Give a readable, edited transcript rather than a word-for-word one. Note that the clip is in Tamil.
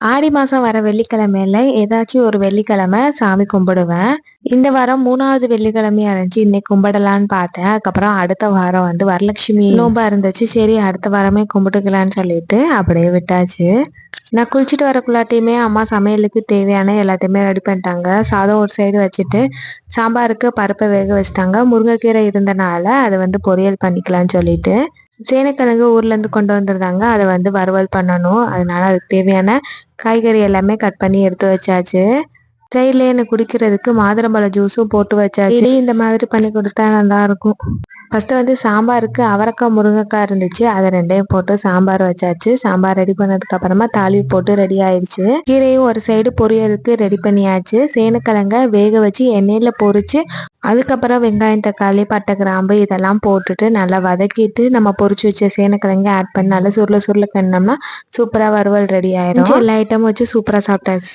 ஆடி மாசம் வர வெள்ளிக்கிழமையில ஏதாச்சும் ஒரு வெள்ளிக்கிழமை சாமி கும்பிடுவேன். இந்த வாரம் 3வது வெள்ளிக்கிழமையா இருந்துச்சு. இன்னைக்கு கும்பிடலான்னு பார்த்தேன். அதுக்கப்புறம் அடுத்த வாரம் வந்து வரலட்சுமி நோன்பா இருந்துச்சு. சரி அடுத்த வாரமே கும்பிட்டுக்கலான்னு சொல்லிட்டு அப்படியே விட்டாச்சு. நான் குளிச்சுட்டு வரக்குள்ளாட்டியுமே அம்மா சமையலுக்கு தேவையான எல்லாத்தையுமே ரெடி பண்ணிட்டாங்க. சாதம் ஒரு சைடு வச்சுட்டு சாம்பாருக்கு பருப்பை வேக வச்சுட்டாங்க. முருங்கைக்கீரை இருந்தனால அதை வந்து பொரியல் பண்ணிக்கலான்னு சொல்லிட்டு சேனைக்கிழங்கு ஊர்லேருந்து கொண்டு வந்திருந்தாங்க. அதை வந்து வறுவல் பண்ணணும். அதனால அதுக்கு தேவையான காய்கறி எல்லாமே கட் பண்ணி எடுத்து வச்சாச்சு. சைட்ல எனக்கு குடிக்கிறதுக்கு மாதுளம்பழ ஜூஸும் போட்டு வச்சாச்சு. இந்த மாதிரி பண்ணி கொடுத்தா நல்லா இருக்கும். ஃபர்ஸ்ட் வந்து சாம்பாருக்கு அவரைக்காய் முருங்கைக்காய் இருந்துச்சு. அதை ரெண்டையும் போட்டு சாம்பார் வச்சாச்சு. சாம்பார் ரெடி பண்ணதுக்கு அப்புறமா தாளிப்பு போட்டு ரெடி ஆயிடுச்சு. கீரையும் ஒரு சைடு பொரியலுக்கு ரெடி பண்ணியாச்சு. சேனைக்கிழங்க வேக வச்சு எண்ணெயில பொரிச்சு அதுக்கப்புறம் வெங்காயம் தக்காளி பட்டை கிராம்பு இதெல்லாம் போட்டுட்டு நல்லா வதக்கிட்டு நம்ம பொரிச்சு வச்ச சேனைக்கிழங்க ஆட் பண்ணி நல்லா சுருள சுருள கிண்ணோம்னா சூப்பரா வறுவல் ரெடி ஆயிடும். எல்லா ஐட்டமும் வச்சு சூப்பரா சாப்பிட்டாச்சு.